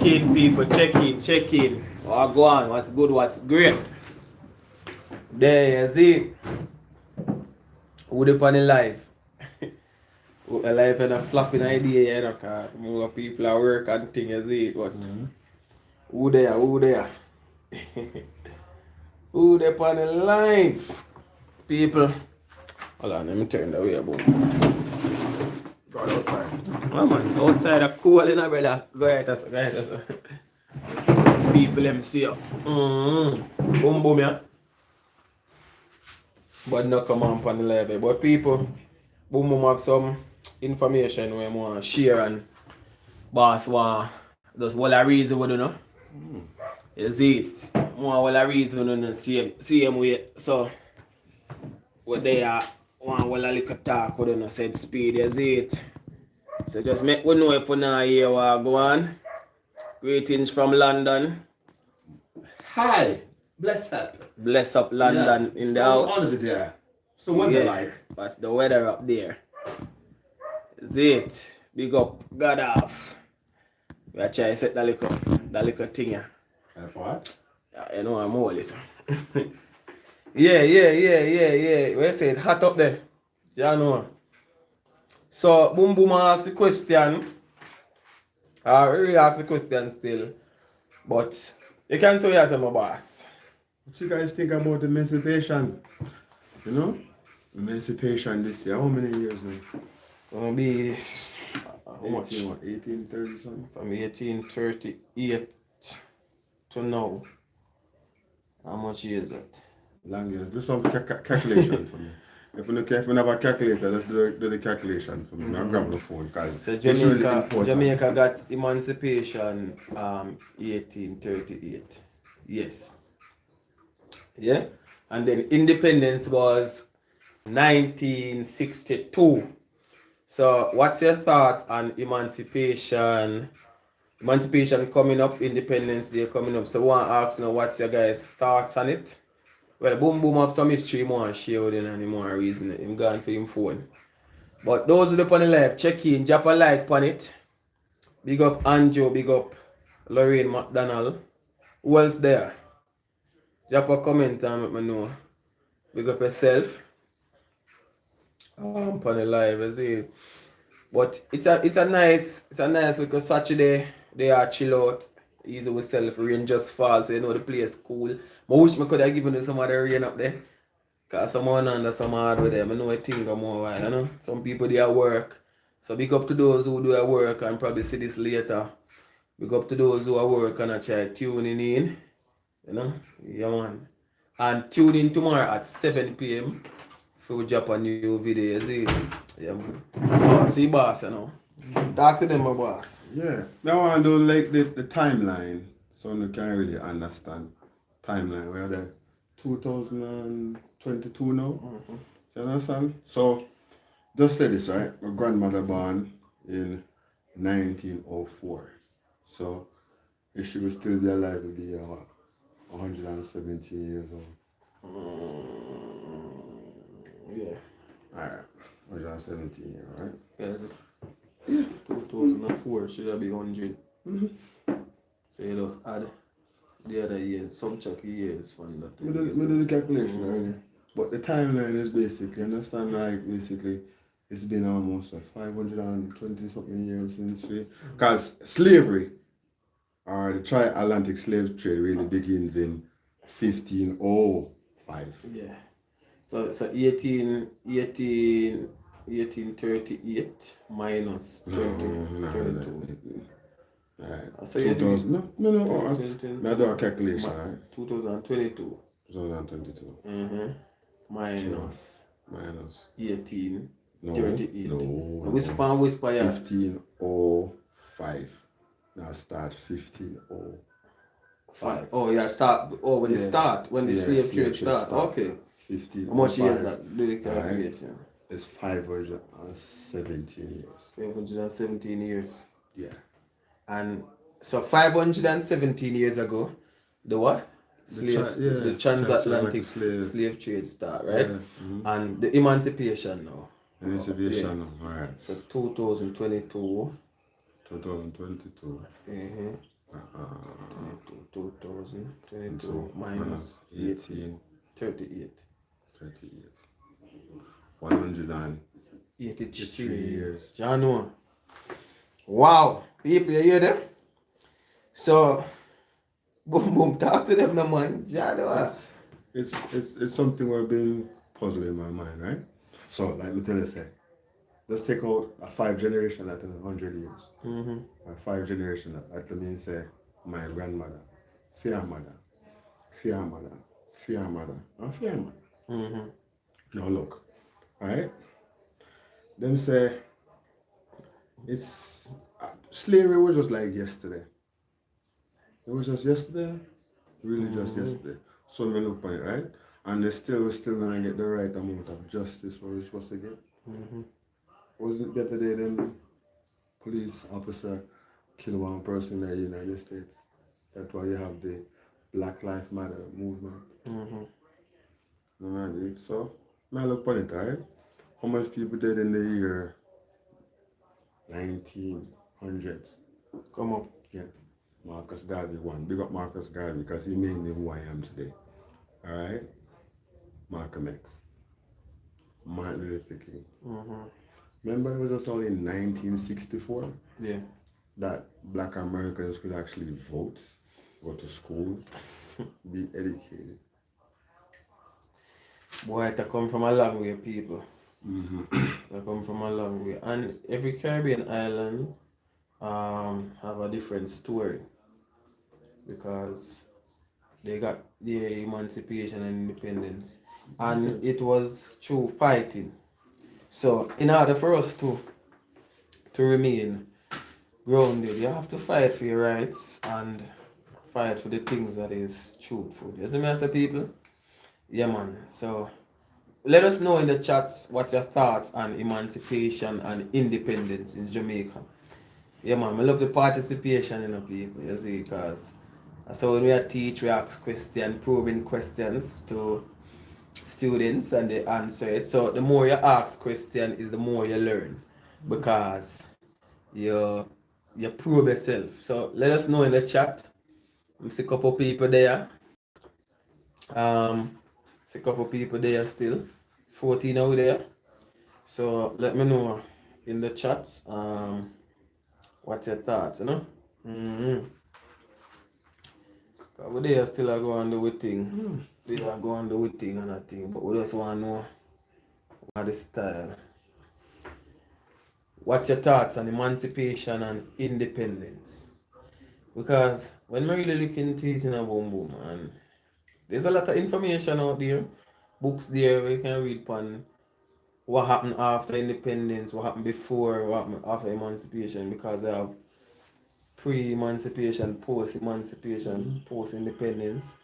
in, people. Check in. What go on? What's good? What's great? There you see. Who the on the live? A live and a flapping idea, you know, cause more people at work and things, you see it. But who there? Who there on the live? People. Hold on, let me turn the way about. Go outside. Oh man, outside a cool in a brother. Go ahead, that's people them see you. Boom boom yeah. But not come on the level. But people, boom boom have some information we want to share and boss want just what a reason we don't know. You see it. More what a reason we don't same way. So what they are want what a little talk we don't know said speed, you see it. So just make we know if we not hear what go on. Greetings from London. Hi. Bless up. Bless up London in the house. On is it there? It's the weather like. That's the weather up there. Is it? Big up. God off. We are trying to set that little thing here. What? Yeah, you know I'm all listen. Yeah. We say it hot up there. You know. So boom boom ask the question. I really ask the question still. But you can say yes, I'm a boss. What you guys think about emancipation? You know? Emancipation this year. How many years now? Gonna be how much? 1830 something? From 1838 to now. How much years that? Long years. Do some calculation for me. If you have a calculator, let's do the calculation for me. I'll grab the phone. So Jamaica got emancipation 1838. Yes. Yeah? And then independence was 1962. So what's your thoughts on emancipation? Emancipation coming up, Independence Day coming up. So I want to ask you what's your guys' thoughts on it? Well, boom boom have some history more and share with him and more reason. Him gone for him phone. But those who on the live, check in, drop a like on it. Big up Andrew, big up Lorraine McDonald. Who else there? Drop a comment and let me know. Big up yourself. On the live, I see. But it's a nice week of Saturday. They are chill out. Easy with self, rain just fall, so you know the place cool. I wish I could have given you some of the rain up there. Cause someone under some hard with them. I know I think I'm more while, you know. Some people they at work. So big up to those who do at work and probably see this later. Big up to those who are work and I try tuning in. You know? Yeah man. And tune in tomorrow at 7 p.m. for we drop a new video, you see? Yeah man. See boss, you know. Talk to them, my boss. Yeah. Now I want to do like the timeline so you can really understand timeline. We are there 2022 now. You understand? So just say this, right? My grandmother born in 1904. So if she would still be alive, it would be 117 years old. Yeah. Alright. 117 years, right? Yeah. 2004 should have been 100. So you just add the other years, some chucky years from that. We did the calculation earlier. But the timeline is basically, understand, like basically it's been almost like 520 something years since we, because slavery or the transatlantic slave trade really begins in 1505. Yeah. So 1838 minus 2022. Alright. So you do no. I do a calculation, right? 2022. 2022. Minus 1838. No. Whisper, yeah. 1505. Now start 1505. Oh yeah, start. Oh, when it start, when the slave trade start. Okay. 15. How much years that? Do the calculation. Right. It's 517 years. 517 years. Yeah. And so 517 years ago, the what? The transatlantic slave trade start, right? Yeah. And the emancipation now. Emancipation now, alright. So 2022. 2022. Alright. 22 minus 18, 38. 38. 183 83 years. January. Wow. People, you hear them? So, boom, boom, talk to them, no man. January. It's something I've been puzzling my mind, right? So, like we tell you, say, let's take out a 5 generation at 100 years. Mm-hmm. A 5 generation that means say my grandmother, fear mother, fear mother, fear mother, and fear mother. Mm-hmm. Now look, right? Them say it's slavery was just like yesterday. It was just yesterday, really just yesterday. So we look on it, right? And we still not get the right amount of justice what we're supposed to get. Wasn't it the other day them police officer kill one person in the United States? That's why you have the Black Lives Matter movement. Right? So, now look on it, right? How much people dead in the year 1900s? Come on. Yeah. Marcus Garvey won. Big up Marcus Garvey because he made me who I am today. Alright? Malcolm X. Martin Luther King. Remember it was just only in 1964 Yeah. that black Americans could actually vote, go to school, be educated. Boy, it come from a long way, people. They come from a long way. And every Caribbean island have a different story. Because they got their emancipation and independence. And it was through fighting. So in order for us to remain grounded, you have to fight for your rights and fight for the things that is truthful. You see me as a people? Yeah man. So let us know in the chats what your thoughts on emancipation and independence in Jamaica. Yeah man, I love the participation in the people, you see, because so when we are teach, we ask questions, probing questions to students and they answer it. So the more you ask question is the more you learn because you probe yourself. So let us know in the chat. I see a couple people there. See a couple people there still. 14 out there. So let me know in the chats what's your thoughts, you know? Cause we there still are going do with thing. They are going do with thing and a thing, but we just want to know what the style. What's your thoughts on emancipation and independence? Because when we really look into it in a boom boom, and there's a lot of information out there, books there we can read on what happened after independence, what happened before, what happened after emancipation, because I have pre-emancipation, post-emancipation, post-independence.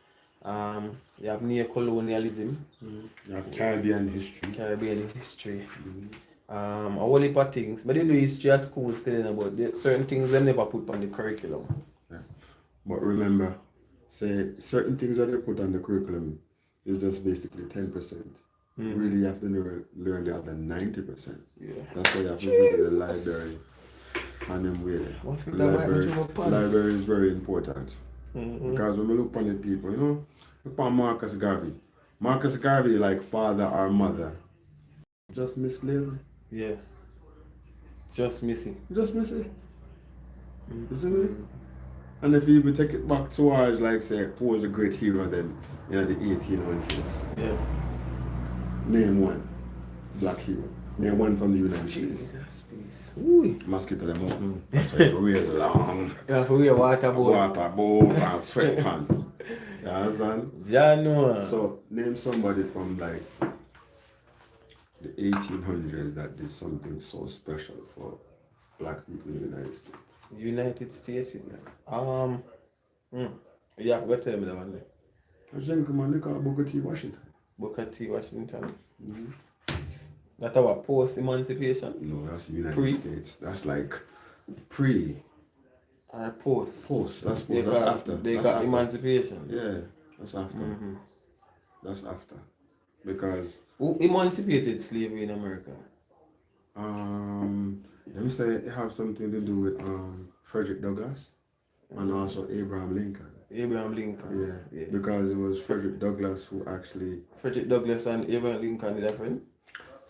You have neo-colonialism, You have Caribbean history. A whole heap of things. But they do history at school still, you know, but certain things they never put on the curriculum. Yeah. But remember, say certain things that they put on the curriculum is just basically 10%. Really, you have to learn the other 90%. Yeah. That's why you have to visit the library and them way there. Library is very important. Because when we look on the people, you know, look on Marcus Garvey. Marcus Garvey, like father or mother, just miss slavery. Yeah. Just missing. Just miss it. Isn't it? And if you even take it back towards, like, say, who was a great hero then in the 1800s? Yeah. Name one black hero. Name one from the United States. Jesus, please. Ooh. Mosquito the mountain. That's why it's real long. Yeah, for real, water boat. Water boat and sweatpants. You understand? January. So, name somebody from, like, the 1800s that did something so special for black people in the United States. United States, yeah. You have to tell me that one day. I think man, look at Booker T. Washington. Booker T. Washington. That's our post-emancipation? No, that's the United States. That's like pre. Post. Post. That's post. That's after. They that's got after. emancipation. Yeah, that's after. That's after. Because who emancipated slavery in America? let me say it have something to do with Frederick Douglass and also Abraham Lincoln. Abraham Lincoln. Yeah, because it was Frederick Douglass who actually Frederick Douglass and Abraham Lincoln did a friend.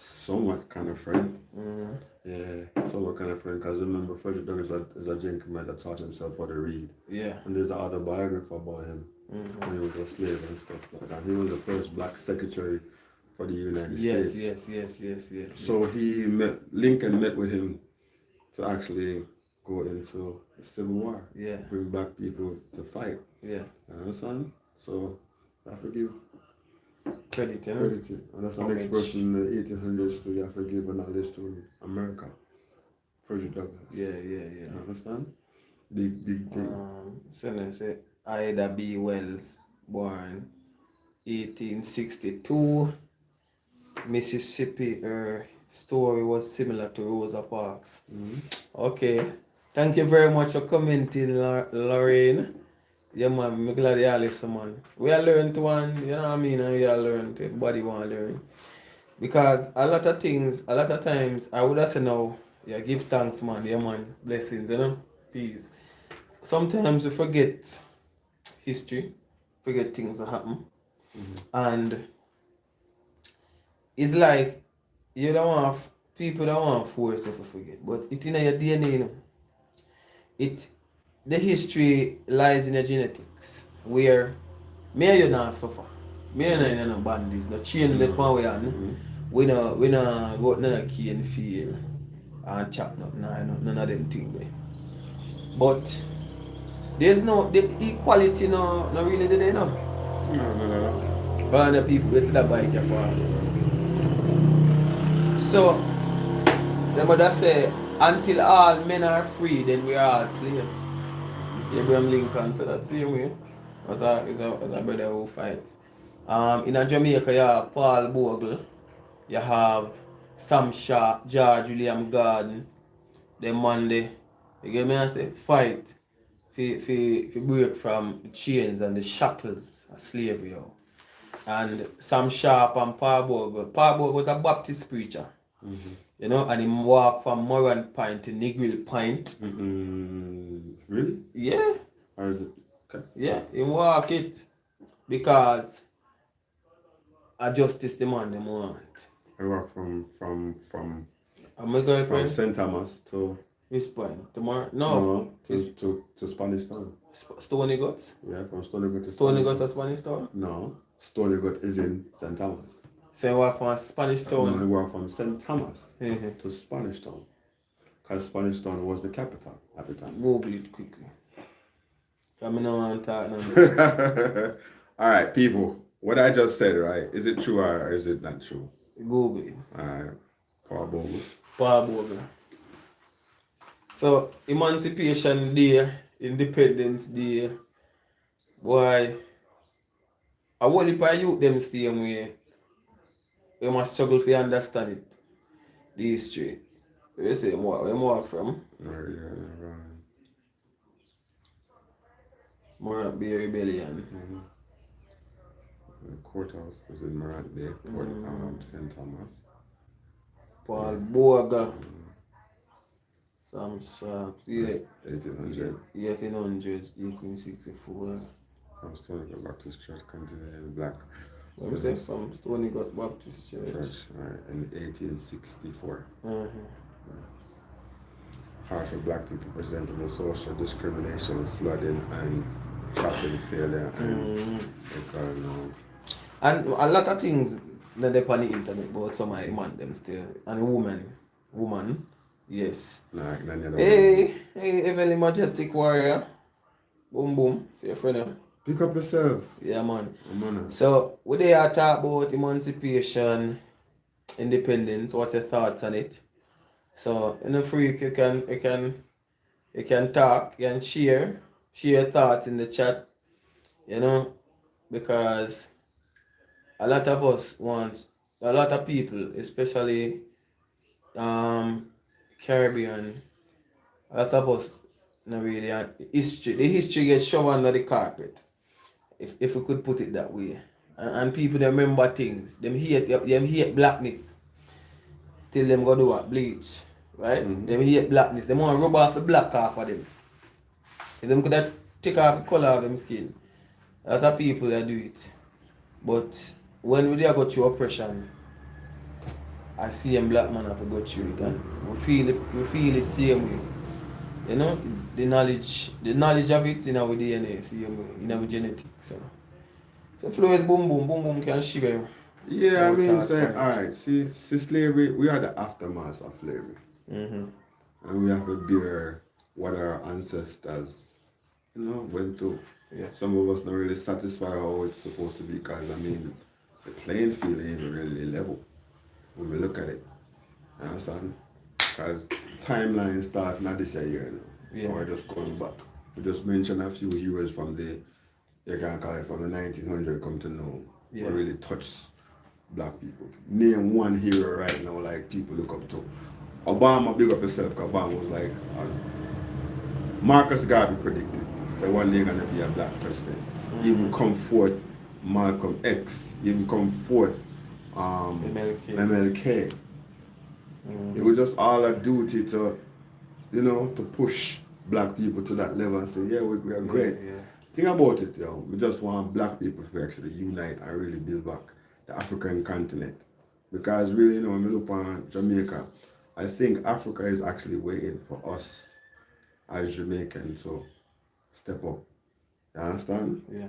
somewhat kind of friend. Mm-hmm. Yeah, somewhat kind of friend. Because remember, Frederick Douglass is a gentleman that taught himself how to read. Yeah. And there's an autobiography about him when he was a slave and stuff like that. He was the first black secretary for the United States. Yes. So Lincoln met with him to actually go into the Civil War. Yeah. Bring black people to fight. Yeah. You understand? So I forgive Credit, you know? credit. And that's the next person in the 1800s to have forgiven knowledge to America. Frederick Douglass. Yeah. You understand? Big thing. So let's say Ida B. Wells, born 1862, Mississippi. Her story was similar to Rosa Parks. Okay. Thank you very much for commenting, Lorraine. Yeah, man, I'm glad you listen, man. We are learned one, you know what I mean, and we are learned. Everybody want to learn. Because a lot of times, I would have said no, yeah, give thanks, man. Yeah, man, blessings, you know, peace. Sometimes we forget history, forget things that happen. And it's like, you don't want, people don't want to force you to forget. But it's in your DNA, you know. The history lies in your genetics, where me and you not suffer. Me and you no bandits, no chain let one way on. We no go to no cane field and chop none of them things there. But there's no the equality no really there no. No. But the people get to the bike and pass. So the mother say, until all men are free, then we are all slaves. Abraham Lincoln said that same way. Was a brother who fight. In Jamaica, you have Paul Bogle, you have Sam Sharp, George William Gordon, the man they get me and say fight for break from the chains and the shackles of slavery. And Sam Sharp and Paul Bogle was a Baptist preacher. You know, and he walked from Moran Point to Negril Point. Really? Yeah. Or is it? Okay. Yeah, he walk it because a justice demand them want. I walk from Am I going from friend? St. Thomas to This point. Tomorrow? No. to Spanish Town. Stony Guts? Yeah, from Stony Gut to Stony Guts is Spanish Town? No, Stony Gut is in St. Thomas. So you walk from Spanish Town? No, I walk from St. Thomas to Spanish Town. Because Spanish Town was the capital at the time. Google it quickly. I mean, I want to talk nonsense. All right, people. What I just said, right? Is it true or is it not true? Google it. All right. Paul Bogle. Paul Bogle. So, Emancipation Day, Independence Day, boy, a whole heap of youth them same way. We must struggle to understand it. The history. You say, where you walk from? Morant Bay Rebellion. The courthouse is in Morant Bay, St. Thomas. Paul Bogle. Sam Sharp. See that? 1800. 1864. From Stony Gut Baptist Church, continued black. Let me say from Stony Gut Baptist Church. Right, in 1864. Half of black people presenting the social discrimination, flooding, and shopping failure, and and a lot of things that they on the internet about some of man them still. And woman, yes. Hey, Heavenly Majestic Warrior. Boom boom. See your friend. Pick up yourself. Yeah, man. So, we they are talk about emancipation, independence. What's your thoughts on it? So, in the free, you can talk, you can share your thoughts in the chat. You know, because a lot of us want, a lot of people, especially Caribbean, a lot of us not really the history gets shoved under the carpet. If we could put it that way. And people they remember things. Them hate blackness. Till them go do what? Bleach. Right? Them hate blackness. They want to rub off the black off of them. If them could have take off the color of them skin. A lot of people that do it. But when we dey go through oppression, I see a black man have to go through it and we feel it same way. You know, the knowledge of it in our DNA, same way, in our genetics. So flow is boom boom, boom boom can shiver. Yeah, I Our mean, thoughts say, on it. alright, see, slavery, we are the aftermath of slavery. Mm-hmm. And we have to bear what our ancestors, went through. Yeah. Some of us not really satisfied how it's supposed to be because, I mean, the playing field ain't really level when we look at it. You understand? Because timeline start not this year, Yeah. We're just going back. We just mentioned a few heroes from you can call it from the 1900s come to know. Yeah. What really touched black people. Name one hero right now like people look up to. Obama, big up yourself, because Obama was like, Marcus Garvey predicted. So one day you're gonna be a black president. Even come forth Malcolm X, even come forth MLK. It was just all a duty to, to push black people to that level and say, yeah, we are great. Yeah. Think about it, we just want black people to actually unite and really build back the African continent. Because really, when we look on Jamaica, I think Africa is actually waiting for us as Jamaicans to step up. You understand? Yeah.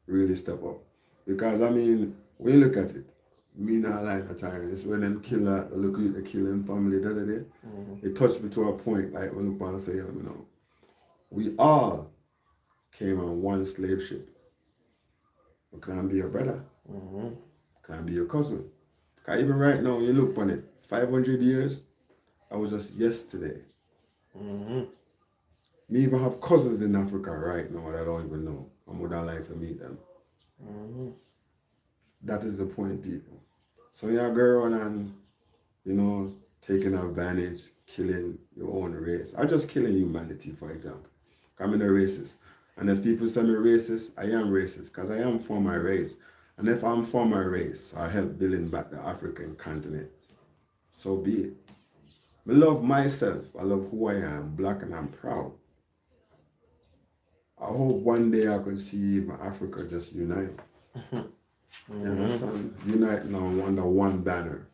Really step up. Because, I mean, when you look at it, me not like a time. It's when them killer, look at the killing family the other day. It touched me to a point, like when look and say, we all came on one slave ship. Can I be your brother? Can I be your cousin? Because even right now, you look on it, 500 years, I was just yesterday. Me even have cousins in Africa right now that I don't even know. I would not like to meet them. That is the point, people. So you're going and, taking advantage, killing your own race. Or just killing humanity, for example. I'm a racist. And if people say me racist, I am racist because I am for my race. And if I'm for my race, I help building back the African continent. So be it. I love myself. I love who I am, black, and I'm proud. I hope one day I could see my Africa just unite. You understand? Unite now under one banner.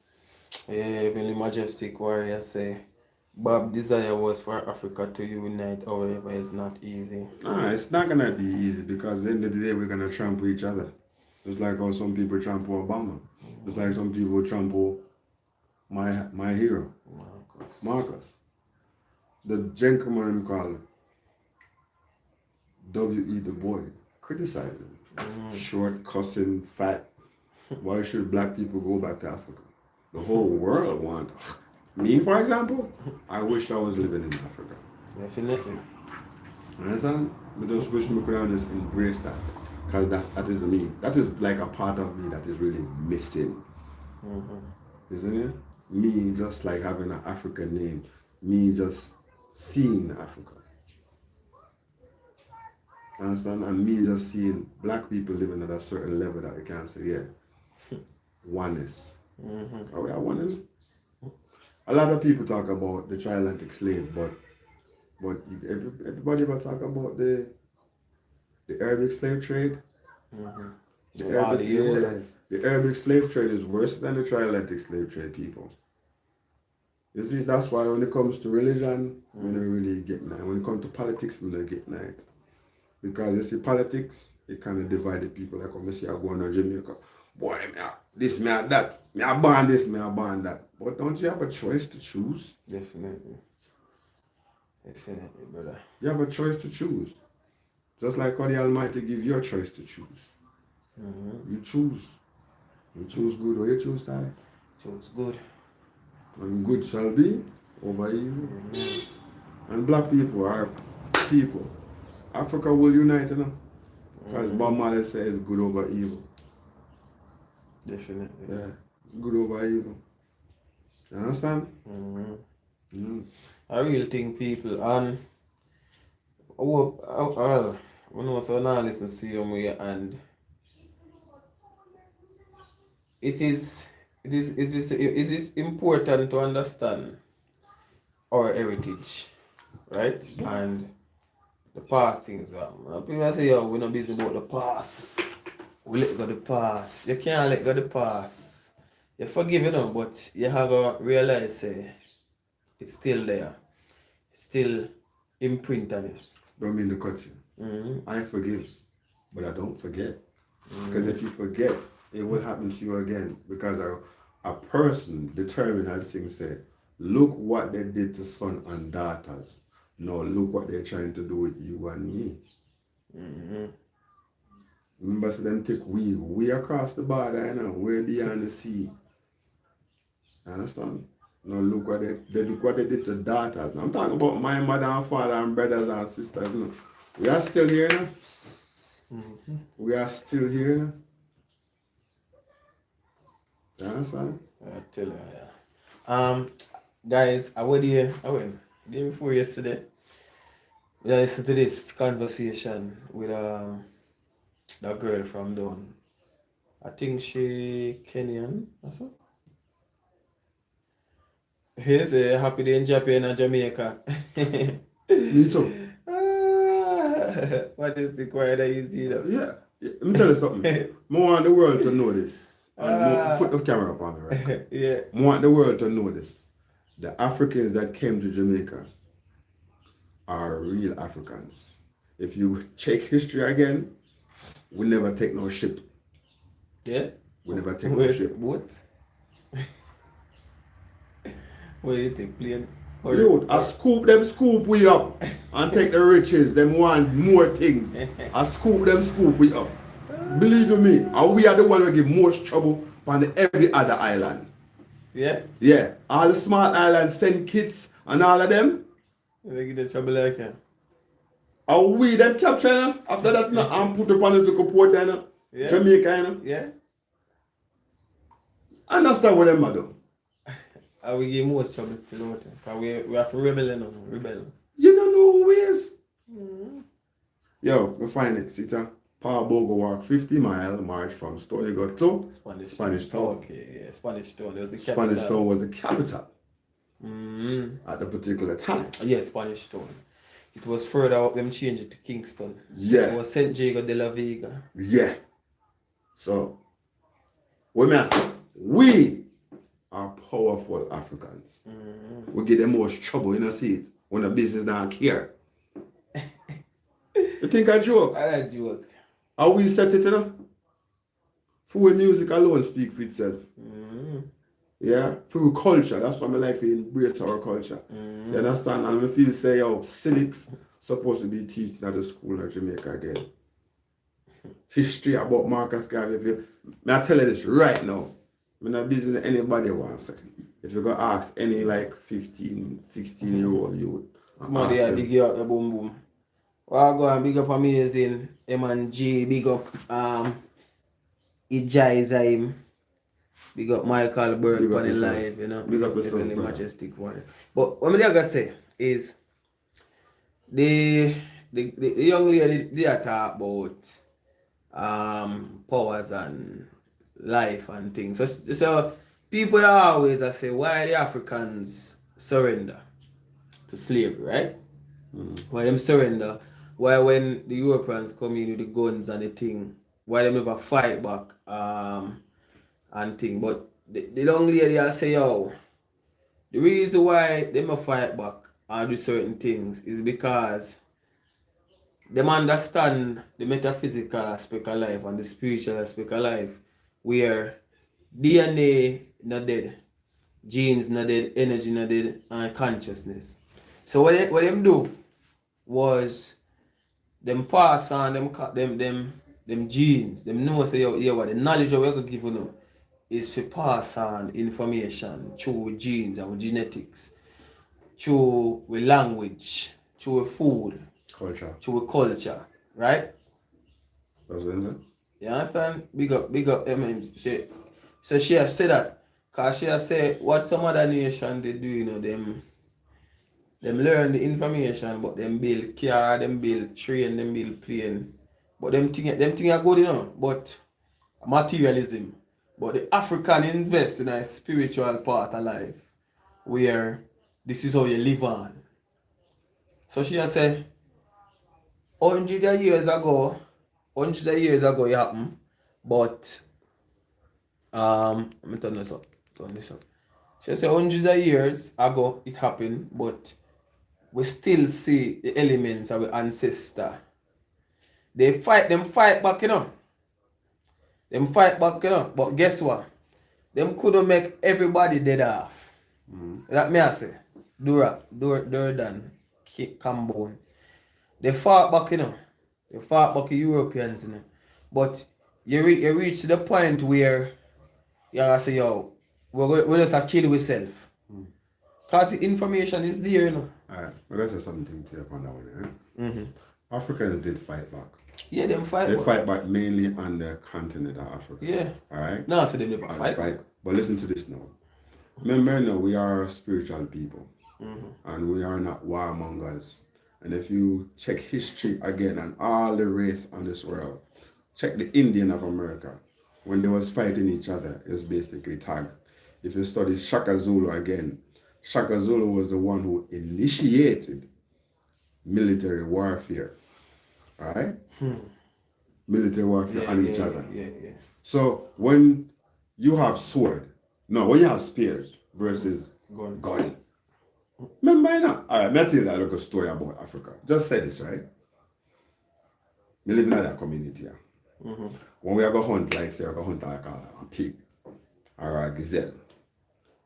Yeah, even the majestic warrior say, Bob desire was for Africa to unite, however, it's not easy. Nah, it's not gonna be easy because at the end of the day we're gonna trample each other. Just like how some people trample Obama. Just like some people trample my hero. Marcus. The gentleman called W.E. Du Bois criticizing. Short, cussing, fat. Why should black people go back to Africa? The whole world want. Me, for example, I wish I was living in Africa. Definitely. Understand? I just wish we could have just embrace that. Because that is me. That is like a part of me that is really missing. Isn't it? Me just like having an African name. Me just seeing Africa. Understand? And me just seeing black people living at a certain level that we can't say, yeah, oneness. Are we at oneness? A lot of people talk about the transatlantic slave, but everybody ever talk about the Arabic slave trade? The Arabic slave trade is worse than the transatlantic slave trade, people. You see, that's why when it comes to religion, we don't really get night. When it comes to politics, we don't get night. Because you see, politics, it kind of divided people. Like when I see I go to Jamaica, boy, this, me, that. Me, I ban this, me, I ban that. But don't you have a choice to choose? Definitely. Definitely, brother. You have a choice to choose. Just like how the Almighty give you a choice to choose. You choose. You choose good or you choose bad. Choose good. And good shall be over evil. And black people are people. Africa will unite them. Because Bob Marley says good over evil. Definitely. Yeah, it's good over evil. You understand? I really think people, well, we know so now listen to you and it is important to understand our heritage, right? And The past things. People say, yo, we're not busy about the past. We let go the past. You can't let go the past. You forgive it, but you have to realize it's still there. It's still imprinted on it. Don't mean to cut you. I forgive, but I don't forget. Because if you forget, it will happen to you again. Because a person determined, as things said, look what they did to son and daughters. No, look what they're trying to do with you and me. Remember, so them take we across the border, you know, way beyond the sea. Understand? No, look what they did to daughters. Now, I'm talking about my mother and father and brothers and sisters. You know. We are still here now. We are still here now. You understand? I tell you, yeah. Guys, I went day before yesterday. We listened to this conversation with that girl from down. I think she Kenyan or so. Here's a happy day in Japan and Jamaica. Me too. What is the quiet that you see though? Yeah. Let me tell you something. More want the world to know this. And put the camera up on me, right? Yeah. More want the world to know this. The Africans that came to Jamaica are real Africans. If you check history again, we never take no ship. Yeah? We never take no ship. What? What do you think? Plane? Yo, I scoop we up and take the riches. Them want more things. I scoop we up. Believe you me, and we are the one who give most trouble on every other island. Yeah? Yeah, all the small islands send kids and all of them. They get the trouble like that. And we them capture them. After that, and put up on this little port there, Yeah. Jamaica, you know. Yeah? Understand what them are doing. And we give most trouble still out there. Because we have to rebel. You don't know who he is. Yo, we find it. It's a Power Bogo walk 50-mile march from Stony Gut to Spanish Town. Okay, yeah, Spanish Town. There was the capital. Spanish Town was the capital at the particular time. Yeah, Spanish Town. It was further up, them changed it to Kingston. Yeah. It was St. Diego de la Vega. Yeah. So, what me ask you? We are powerful Africans. We get the most trouble, you know, see it, when the business don't care. You think I joke? I joke. How we set it, you know? Through music alone speak for itself. Yeah? Through culture. That's why I like to embrace our culture. You understand? And I feel say, yo, cynics supposed to be teaching at the school in Jamaica again. History about Marcus Garvey. I tell you this right now. I'm not business anybody wants. If you go ask any like 15, 16-year-old youth. Somebody here big you up the boom boom. Well, go and big up amazing M&G, big up Ijai Zaim, big up Michael Burke on the live, you know. Big up the really majestic one. But what I'm gonna say is the young lady they talk about powers and life and things. So people always say why the Africans surrender to slavery, right? Why them surrender? Why when the Europeans come in with the guns and the thing, why them never fight back and thing. But the young lady I say, yo, the reason why they never fight back and do certain things is because them understand the metaphysical aspect of life and the spiritual aspect of life, where DNA not dead, genes not dead, energy not dead, and consciousness. So what them do was them pass on them genes. Them know say yo what the knowledge that we could give you is to pass on information through genes and with genetics, through with language, through with food, through with culture, right? That's what I'm saying. You understand? Big up so she has said that because she has said what some other nation they do, you know, them learn the information, but them build car, them build train, them build plane. But them thing are good, you know, but materialism. But the African invest in a spiritual part of life where this is how you live on. So she has said hundred of years ago it happened, but let me turn this up. She said hundreds of years ago it happened, but we still see the elements of our ancestor. Them fight back, Them fight back, But guess what? Them couldn't make everybody dead off. That me I say. Durdan, Cambone. They fought back, They fought back the Europeans, But you reach to the point where you gotta say, yo, we're just a kill ourselves. Because the information is there, Alright, well, let's say something to you upon that one, Africans did fight back. Yeah, them fight They back. fight back mainly on the continent of Africa. Yeah. Alright? No, so they never fight. But listen to this now. Remember now, we are spiritual people. And we are not warmongers. And if you check history again and all the race on this world, check the Indian of America. When they was fighting each other, it was basically tag. If you study Shaka Zulu again, Shaka Zulu was the one who initiated military warfare. Alright? Military warfare on each other. Yeah. So when you have when you have spears versus gun. Remember now? Alright, let me tell you a little story about Africa. Just say this, right? We live in that community here. When we go hunt, like say we go hunt like a pig or a gazelle,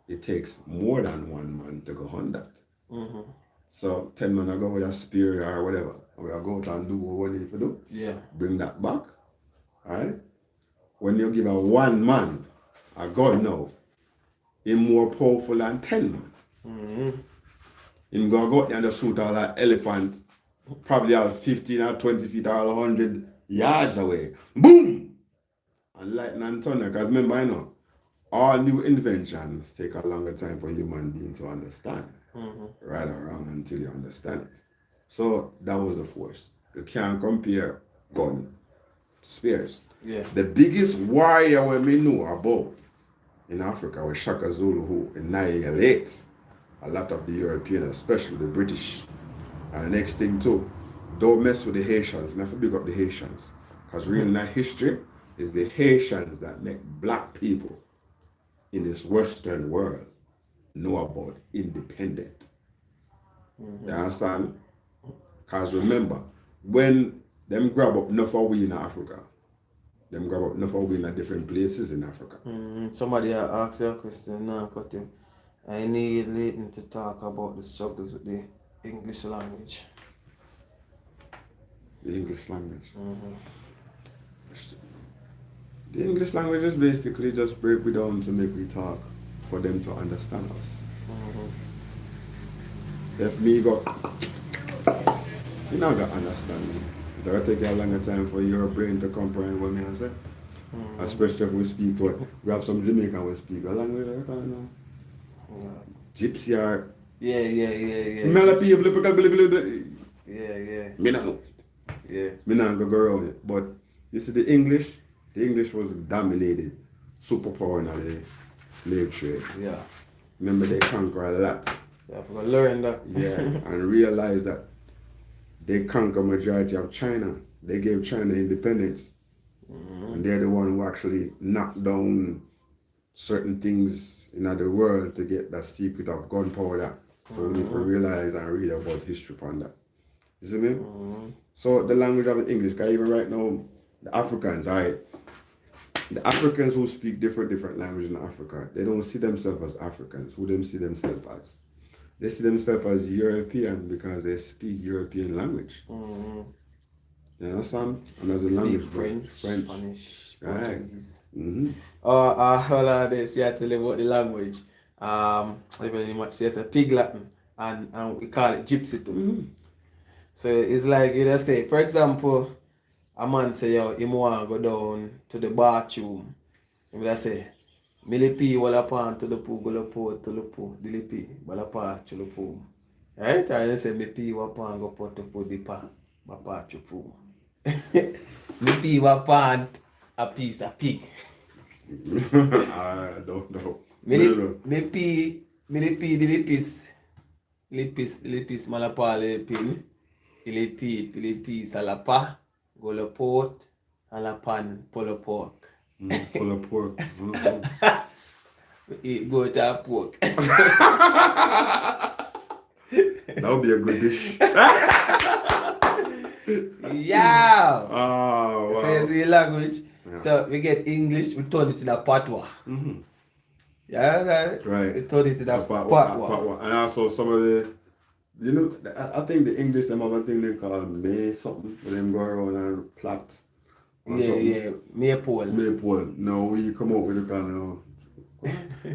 it takes more than one man to go hunt that. So 10 men go with a spear or whatever. We are going to do what we need to do. Yeah. Bring that back. Alright? When you give a one man a gun now, he's more powerful than 10 men. Him go out there and just shoot all that elephant, probably all 15 or 20 feet or 100 yards away. Boom! And lightning and thunder. Because remember, all new inventions take a longer time for human beings to understand. Right or wrong until you understand it. So that was the force. You can't compare gun to spears. Yeah. The biggest warrior we know about in Africa was Shaka Zulu, who annihilates a lot of the Europeans, especially the British. And the next thing too, don't mess with the Haitians. Never big up the Haitians. Because really in that history, is the Haitians that make black people in this Western world know about independent. You understand? Because remember, when them grab up enough of we in Africa, them grab up enough of we in different places in Africa. Somebody asked you a question now, Cutting. I need Leighton to talk about the struggles with the English language. The English language. The English language is basically just break it down to make we talk for them to understand us. If me go, you're not gonna understand me. It's gonna take you a longer time for your brain to comprehend what me I say. Especially if we speak what we have some Jamaican we speak a language I can't know. Gypsy or Yeah. melody Yeah. me not know. Yeah. Me not go around it. But you see the English was dominated superpower in the slave trade. Yeah. Remember they conquer a lot. Yeah, I forgot to learn that. Yeah, and realize that they conquer majority of China. They gave China independence. And they're the one who actually knocked down certain things in the world to get that secret of gunpowder. So we need to realize and read about history upon that. You see me? So the language of the English, because even right now, the Africans, alright, the Africans who speak different languages in Africa, they don't see themselves as Africans. Who them see themselves as? They see themselves as European because they speak European language. You understand? And as a language, French, Spanish, Portuguese. Right. All of this, you have to live about the language. Very much, there's a pig Latin, and we call it gypsy too. So it's like, you just say, for example, a man say, yo, him want to go down to the bathroom. He will say, Milipi wala pan to the pool, go to the pool, dilipi, wala pa to the pool. Right? And they say, me pi wapan go pot to put the pan, wapa to pool. Me pi wapan a piece of pig. I don't know. Me pi dilipis malapa lepin. Pilipit, salapa, goloport, alapan, polo pork. Pull up pork. We eat goat and pork. That would be a good dish. Yeah. Oh, wow. Says the language. Yeah. So we get English, we turn it in a patwa. Yeah, Right. we turn it in a patwa. Patwa. And also some of the, you know, I think the English, them have a thing they call May something, where them go around and plot. Yeah. Maypole. No, we come up with a kind of,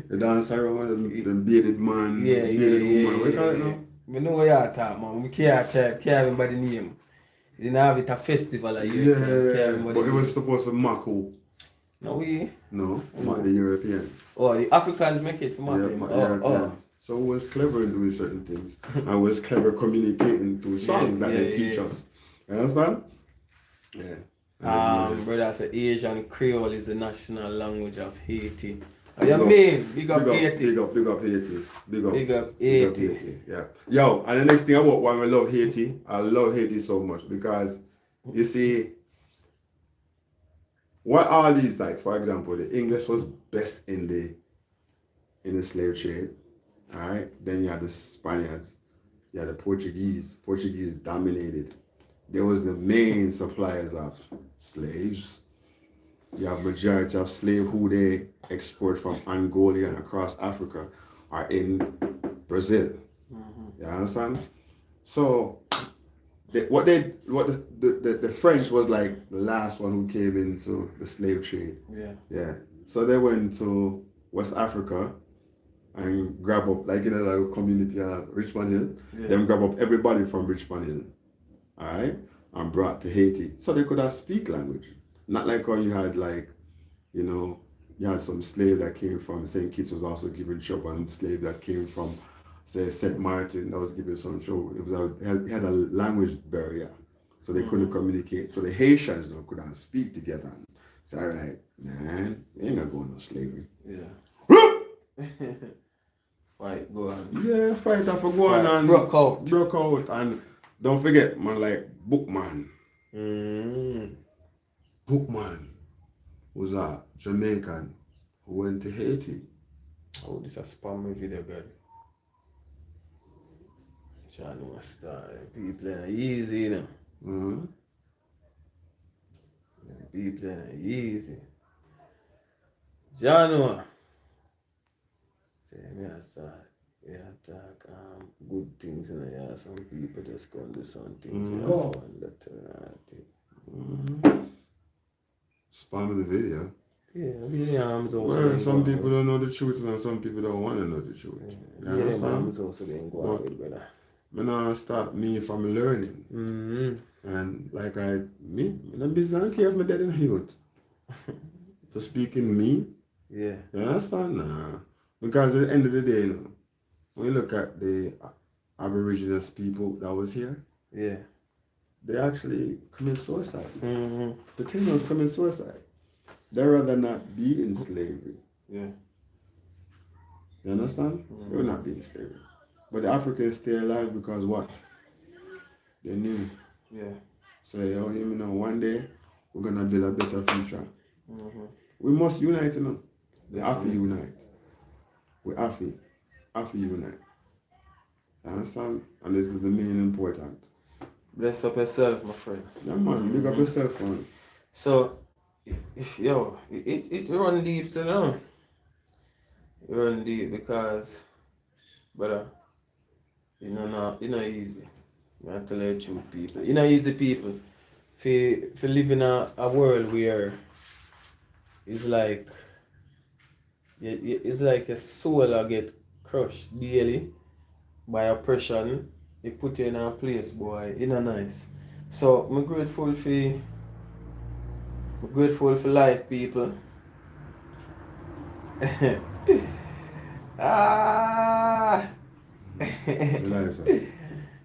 the dance around, the bearded man, bearded woman. What do you call it now? We know what you're talking about. We can't remember the name. We didn't have it a festival a year. Yeah, but it was supposed to mock who? No, mock the European. Oh, the Africans make it for mocking. Yeah, mock the European. So it was clever in doing certain things. And it was clever communicating through songs that they teach us. You understand? Yeah. Brother, so Asian Creole is the national language of Haiti. What you mean? Big up Haiti. Big up Haiti. Big up Haiti. Yeah. Yo, and the next thing about why I love Haiti, I love Haiti so much because you see what all these, like for example, the English was best in the slave trade. Alright? Then you had the Spaniards, you had the Portuguese. Portuguese dominated. They was the main suppliers of slaves. You have majority of slave who they export from Angola and across Africa are in Brazil. You understand? So the French was like the last one who came into the slave trade. Yeah. So they went to West Africa and grab up, like like a community Richmond Hill. Them grab up everybody from Richmond Hill. Alright? And brought to Haiti. So they could have speak language. Not like how you had you had some slave that came from St. Kitts was also giving trouble, and slave that came from, say, St. Martin that was giving some trouble. It had a language barrier, so they couldn't communicate. So the Haitians couldn't speak together. It's all right, man. We ain't gonna go no slavery. Yeah. Fight, go on. Yeah, fight for go on and broke out, and don't forget, man, like Bookman. Bookman was a Jamaican who went to Haiti. Oh, this is a spam video, girl. John was starting. People are easy, you know. People are easy. John, say me I start. Yeah, talk good things, you know. Yeah, some people just go and do some things. You know, Spam of the video. Yeah, video arms also. Well, some people don't know the truth and some people don't want to know the truth. Yeah, video arms also didn't go out with, brother. I now start me from learning. And like I'm busy and care if my dad and youth. For speaking me. Yeah. You understand? Nah. Because at the end of the day, when you look at the Aboriginal people that was here, they actually commit suicide. The Kenyans commit suicide. They rather not be in slavery. Yeah. You understand? They will not be in slavery. But the Africans stay alive because what? They knew. Yeah. So, one day we're going to build a better future. We must unite, We have to unite. We have to unite. You understand? And this is the main important. Bless up yourself, my friend. Yeah, man. Big up yourself, man. So, it run deep, so now. It run deep because, brother, it's not easy. I have to tell you the truth, people. It's not easy, people. For live in a world where it's like your soul will get crushed daily by oppression. It put you in a place, boy. It's not nice. So I'm grateful for life, people.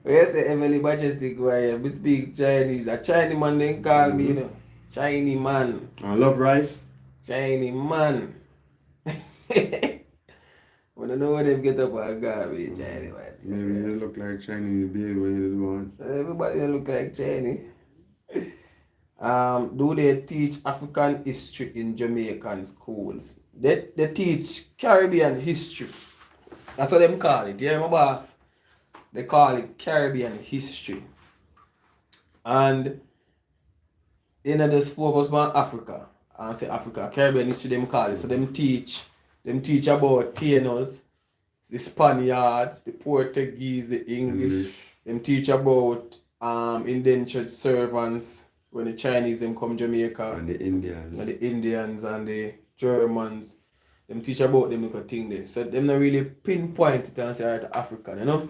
Where say Emily Majestic where I speak Chinese. A Chinese man then call me, Chinese man. I love rice. Chinese man. When I know when them get up and garbage, anyway. Maybe you look like Chinese baby when you was born. Everybody look like Chinese. Do they teach African history in Jamaican schools? They teach Caribbean history. That's what them call it. Yeah, my boss. They call it Caribbean history. And just focus on Africa. And say Africa, Caribbean history them call it. So them teach about Taínos, the Spaniards, the Portuguese, the English. Them teach about indentured servants when the Chinese them come Jamaica. And the Indians. And the Indians and the Germans. Them teach about them little thing there. So them not really pinpoint it and say right African, you know?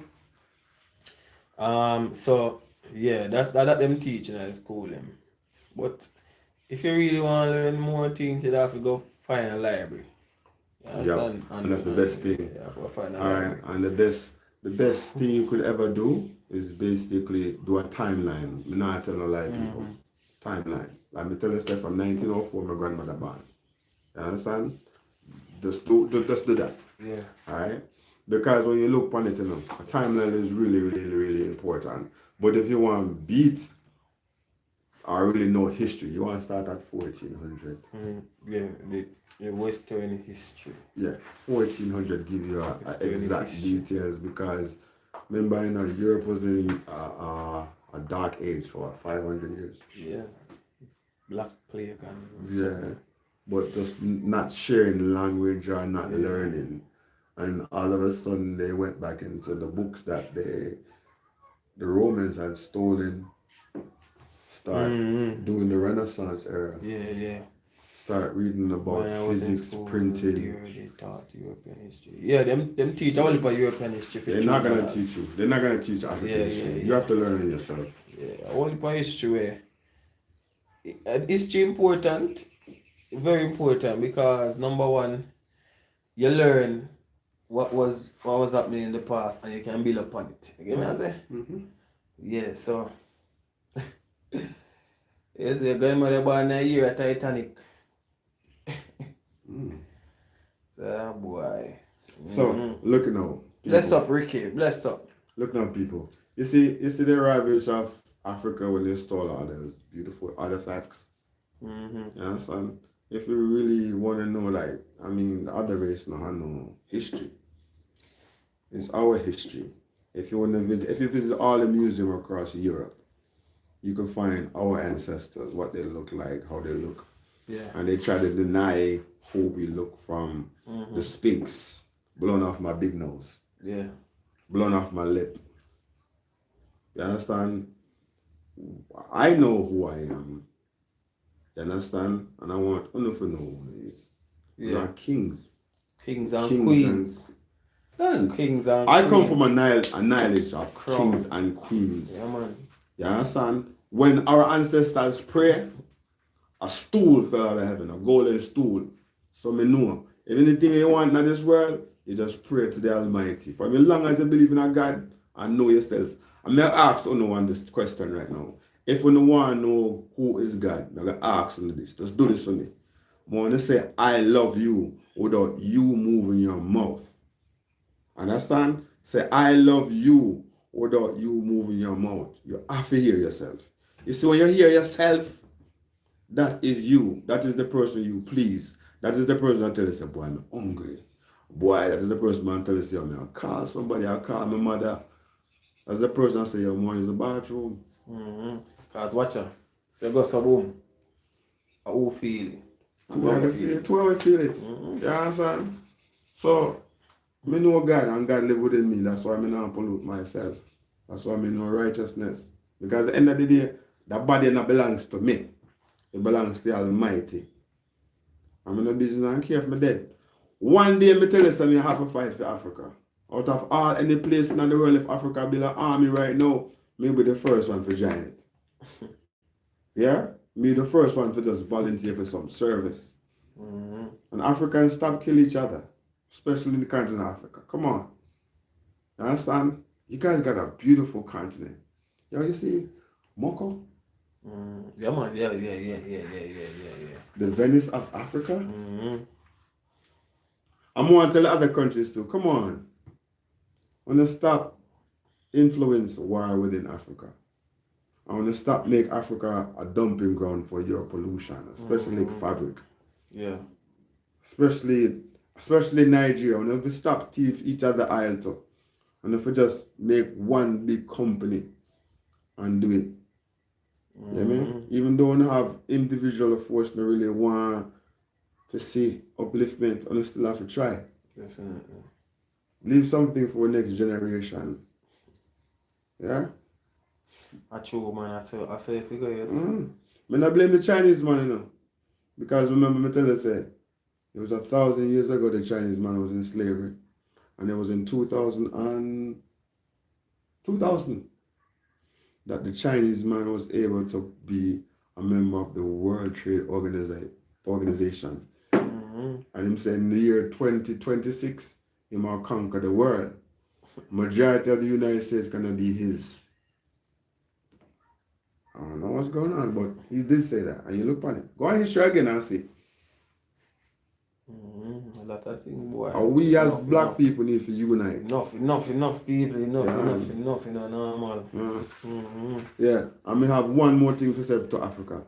So yeah, that's that them teaching at school them. But if you really want to learn more things, you have to go find a library. You understand? And that's the best thing. Yeah, for find a Alright, library. and the best thing you could ever do is basically do a timeline. Me not tell no lie people. Timeline. Like me tell you say from 1904 my grandmother born. You understand? Just do that. Yeah. Alright? Because when you look upon it, a timeline is really, really, really important. But if you want to beat or really know history, you want to start at 1400. Yeah, the Western history. Yeah, 1400 give you a exact history. details because remember, Europe was in a dark age for 500 years. Yeah. Black plague and Yeah, but just not sharing language or not learning. And all of a sudden they went back into the books that the Romans had stolen, start doing the Renaissance era. Yeah. Start reading about When I was in physics, school, printing. they taught European history. Yeah, them teach all about European history. They're not gonna teach you. They're not gonna teach African history. You have to learn it yourself. Yeah, all about history. History important, very important because number one, you learn what was happening in the past and you can build upon it. You get me? I say? Yeah. So. Yes, your grandmother born a year at Titanic. So boy. So look now. Bless up, Ricky. Bless up. Look now, people. You see the ravage of Africa when they stole all those beautiful artifacts. You understand? If you really want to know, the other race now have no history. It's our history. If you visit all the museums across Europe, you can find our ancestors, what they look like, how they look. Yeah. And they try to deny who we look from. The Sphinx, blown off my big nose. Yeah. Blown off my lip. You understand? I know who I am. You understand? And I want Unu to know who he is. We are kings. Kings and queens. Kings and I queens. come from a knowledge of kings and queens. Yeah, man. You understand? When our ancestors pray, a stool fell out of heaven, a golden stool. So me know, if anything you want in this world, you just pray to the Almighty. For as long as you believe in a God and know yourself. I'm going to ask on this question right now. If you don't want to know who is God, I'm going to ask on this. Just do this for me. I want to say, I love you without you moving your mouth. Understand? Say, I love you without you moving your mouth. You have to hear yourself. You see, when you hear yourself, that is you. That is the person you please. That is the person that tells you, boy, I'm hungry. Boy, that is the person that tells you, I'll call somebody, I'll call my mother. That's the person that say, your mom is the bathroom. Cause watch out. If you go some home, I will feel it. Two hours feel it. You understand? So, me know God and God live within me. That's why I not pollute myself. That's why I know righteousness. Because at the end of the day, that body not belongs to me. It belongs to the Almighty. I'm in no business and care if I'm dead. One day, me tell you something, I have to fight for Africa. Out of all any place in the world, if Africa build an army right now, me be the first one to join it. Yeah? Me the first one to just volunteer for some service. And Africans stop kill each other. Especially in the continent of Africa. Come on. You understand? You guys got a beautiful continent. Yo, you see Moko? Yeah, man. Yeah. The Venice of Africa? I'm going to tell the other countries too, come on. I want to stop influence war within Africa. I want to stop make Africa a dumping ground for your pollution, especially fabric. Yeah. Especially Nigeria. I want to stop thief each other aisle too. And if we just make one big company and do it. You know what I mean? Even though we have individual force that really want to see upliftment, and we still have to try. Definitely. Leave something for the next generation. Yeah? I true, man. I say if you go, yes. I not blame the Chinese man, you know. Because remember me tell you, say, it was 1,000 years ago the Chinese man was in slavery. And it was in 2000 that the Chinese man was able to be a member of the World Trade Organization. And him saying in the year 2026, he might conquer the world. Majority of the United States gonna be his. I don't know what's going on, but he did say that. And you look on it. Go on history again and see. A lot of things, boy. And we as black people need to unite. Enough people, enough, normal. Yeah, and we have one more thing to say to Africa.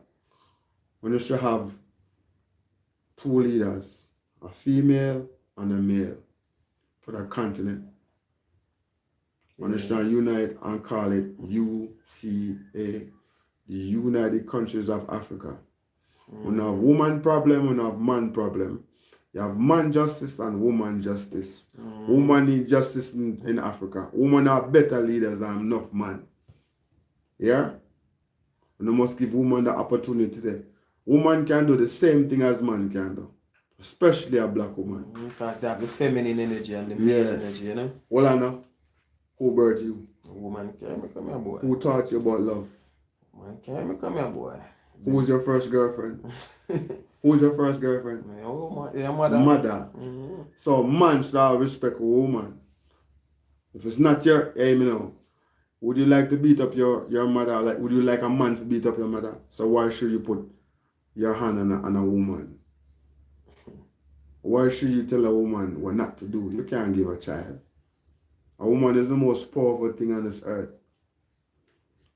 We should have two leaders, a female and a male, for the continent. We should unite and call it UCA, the United Countries of Africa. We don't have woman problem, we don't have man problem. You have man justice and woman justice. Woman need justice in Africa. Women are better leaders than enough man. Yeah? We must give women the opportunity there. Woman can do the same thing as man can do. Especially a black woman. Because they have the feminine energy and the male energy, you know? Well, I know. Who birthed you? A woman can't become your boy. Who taught you about love? Man can't become your boy. Who was your first girlfriend? Who was your first girlfriend? Your mother. Mother. So man should have respect for woman. If it's not your aim, you know, would you like to beat up your mother? Like, would you like a man to beat up your mother? So why should you put your hand on a woman? Why should you tell a woman what not to do? You can't give a child. A woman is the most powerful thing on this earth.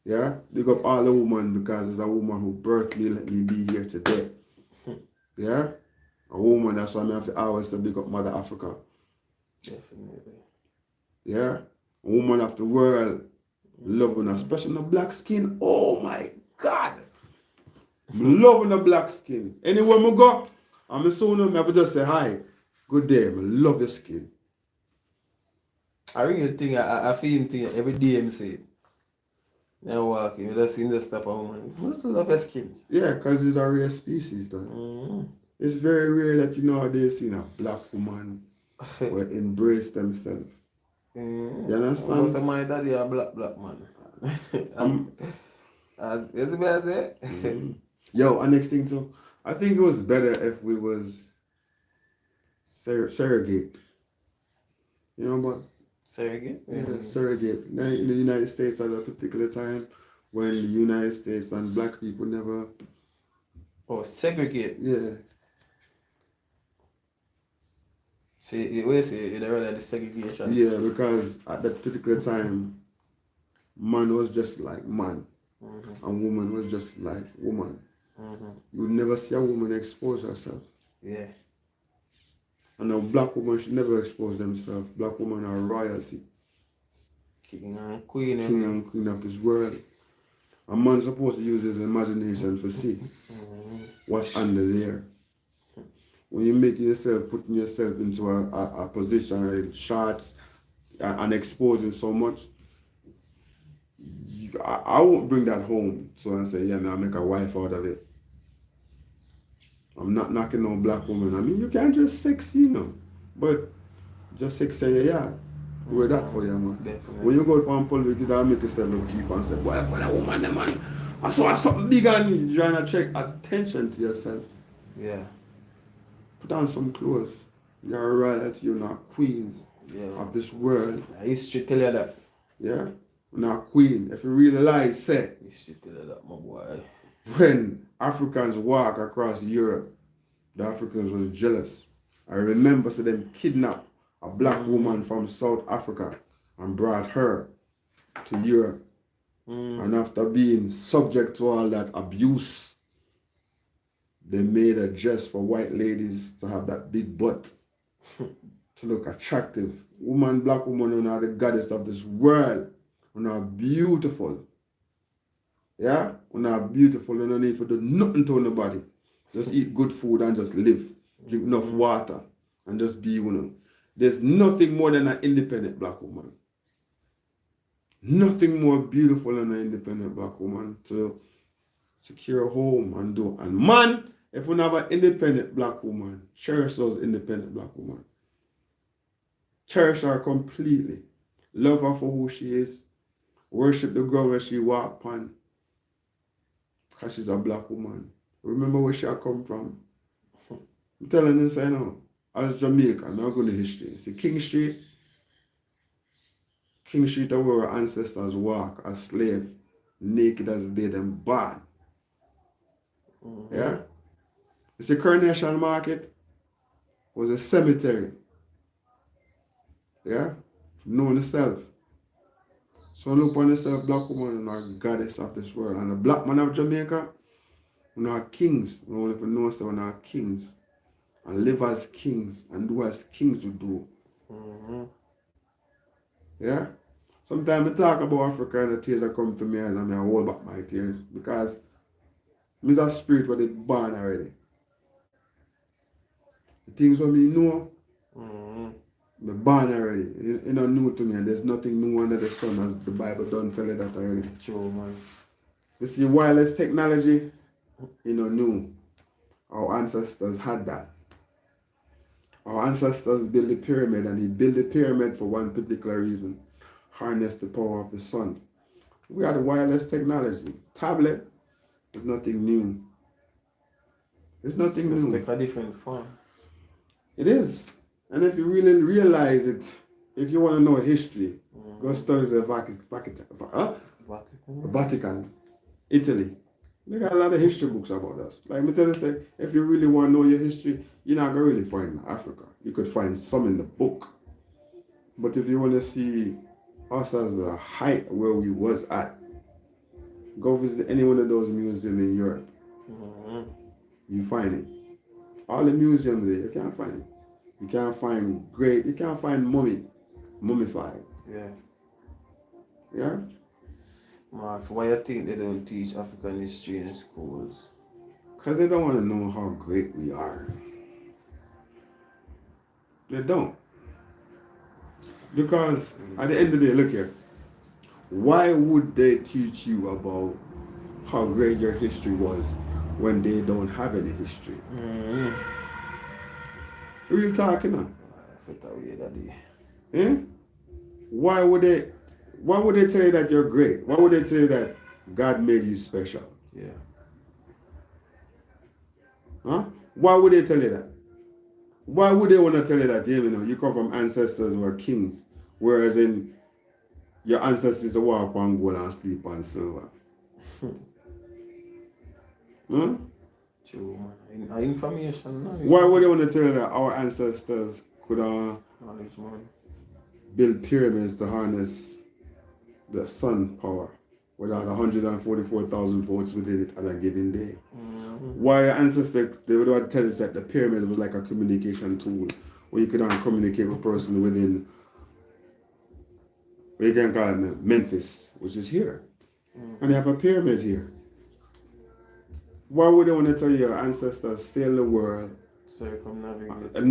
Yeah? Big up all the women because it's a woman who birthed me, let me be here today. Yeah? A woman, that's why I have to always say big up Mother Africa. Definitely. Yeah? A woman of the world, loving her, especially the black skin. Oh my God! Loving the black skin. Anywhere I go, I'm a son, I have to just say hi. Good day, I love your skin. I really think I feel him think every day him say it. Now walking, you just see the step of woman. I just love your skin. Yeah, because it's a rare species, though. It's very rare that you nowadays see a black woman will embrace themselves. You understand? Because my daddy a black man. Is it better say? Yo, and next thing too, I think it was better if we was surrogate. You know what? Surrogate? Yeah, surrogate. Now, in the United States at a particular time when the United States and black people never... Oh, segregate? Yeah. See, wait, say, you rather the segregation? Yeah, because at that particular time, man was just like man, and woman was just like woman. You would never see a woman expose herself. Yeah. And a black woman should never expose themselves. Black women are royalty. King and queen. King and queen of this world. A man's supposed to use his imagination to see what's under there. When you're making yourself, putting yourself into a position or shots and exposing so much, I won't bring that home. So I say, yeah, man, I'll make a wife out of it. I'm not knocking no black woman. I mean, you can't just sex, you know. But just sex say, yeah, we're that for you, man. Definitely. When you go to public, you don't make yourself look cheap and say, boy, for that woman, man. I saw something big on you. You're trying to check attention to yourself. Yeah. Put on some clothes. You're a royalty, you're not queens of this world. History tell you that. Yeah? You're not queen. If you realize, say, History tell you that, my boy. when Africans walk across Europe, the Africans was jealous. I remember so them kidnapped a black woman from South Africa and brought her to Europe. And after being subject to all that abuse, they made a dress for white ladies to have that big butt, to look attractive. Black woman are the goddess of this world. And are beautiful. Yeah? And are beautiful. You don't need to do nothing to nobody. Just eat good food and just live. Drink enough water and just be one. There's nothing more than an independent black woman. Nothing more beautiful than an independent black woman to secure a home and do. And man, if we have an independent black woman, cherish those independent black woman. Cherish her completely. Love her for who she is. Worship the ground where she walk upon. Because she's a black woman. Remember where she come from. I'm telling you, say no. As Jamaican, I'm not going to history. See, King Street where our ancestors walk as slave, naked as they them born. Yeah? You see, Coronation Market was a cemetery. Yeah? Knowing yourself. So look upon yourself, black woman, and our goddess of this world. And the black man of Jamaica, we are kings. We only know ourselves, we are kings. And live as kings and do as kings would do. Yeah? Sometimes I talk about Africa and the tears that come to me and I hold back my tears because I'm a spirit where they born already. The things what me know, they're born already. It's not new to me and there's nothing new under the sun as the Bible don't tell you that already. True, man. You see, wireless technology, new. Our ancestors had that. Our ancestors built the pyramid and he built the pyramid for one particular reason. Harness the power of the sun. We had wireless technology. Tablet is nothing new. It's nothing new. It's like a different form. It is. And if you really realize it, if you want to know history, go study the Vatican, Italy. They got a lot of history books about us. Like me tell you, say, if you really want to know your history, you're not going to really find Africa. You could find some in the book. But if you want to see us as a height where we was at, go visit any one of those museums in Europe. You find it. All the museums there, you can't find it. You can't find mummified. Yeah. Yeah? Max, why you think they don't teach African history in schools? Because they don't want to know how great we are. They don't. Because at the end of the day, look here. Why would they teach you about how great your history was when they don't have any history? Who are you talking about? That's a way daddy. Eh? Why would they tell you that you're great? Why would they tell you that God made you special? Yeah. Huh? Why would they tell you that? Why would they want to tell you that, you come from ancestors who are kings, whereas in your ancestors walk on gold and sleep on silver? Huh? True, man. Information. Knowledge. Why would they want to tell you that our ancestors could knowledge, man. Build pyramids to harness the sun power without 144,000 volts within it at a given day? Why your ancestors, they would tell us that the pyramid was like a communication tool where you could communicate with a person within, what you can call it, Memphis, which is here. And they have a pyramid here. Why would they want to tell your ancestors sail the world? Circumnavigate.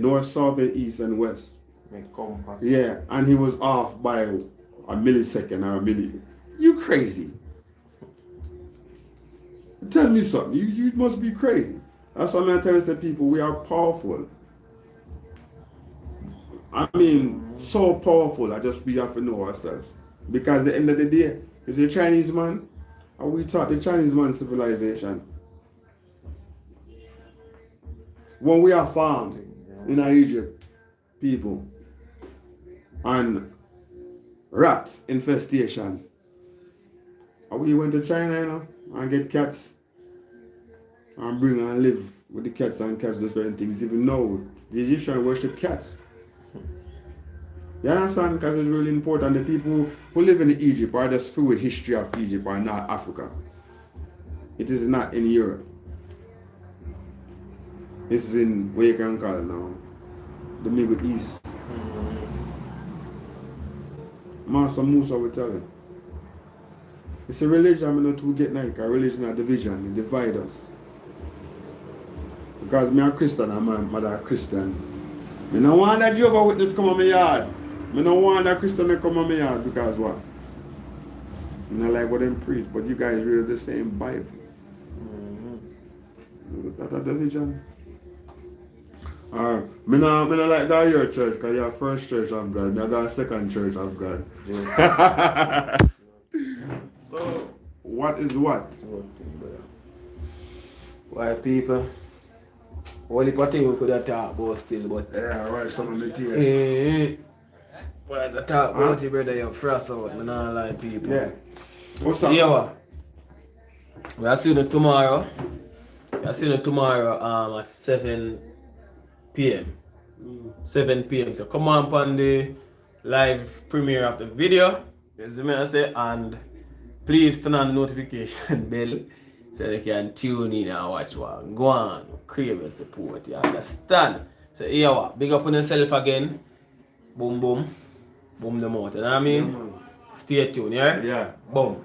North, south, and east, and west. Make compass. Yeah, and he was off by a millisecond or a milli. You crazy. Tell me something. You must be crazy. That's why I'm telling people we are powerful. I mean, so powerful. We have to know ourselves. Because at the end of the day, is the Chinese man, and we taught the Chinese man civilization. When we are farmed in Egypt, people, and rat infestation, and we went to China, and get cats. and bring and live with the cats and cats do certain things. Even now, the Egyptians worship cats. You understand? Because it's really important. The people who live in Egypt are just through the history of Egypt are not Africa. It is not in Europe. This is in what you can call it now, the Middle East. Master Musa will tell you. It's a religion I'm not to get like a religion of division, it divide us. Because me a Christian and my mother a Christian. I don't want that Jehovah Witness come on my yard. I don't want that Christian to come on my yard because what? I don't like what them preach, but you guys read the same Bible. That a division. I don't like that your church because you're first church of God. I got a second church of God. So, what is what? White people. Only thing we could have talked about still, but... Yeah, right, some of the tears. Well, I talk about it, brother, you're fresh out. I don't like people. Yeah. What's that? Yeah, what? We'll see you tomorrow. We'll see you tomorrow at 7 p.m. 7 p.m. So come on upon the live premiere of the video. You see me I say, and please turn on the notification bell so they can tune in and watch one. Go on, crave your support, you understand? So here what? Big up on yourself again. Boom boom. Boom them out, you know what I mean? Stay tuned, yeah? Yeah. Boom.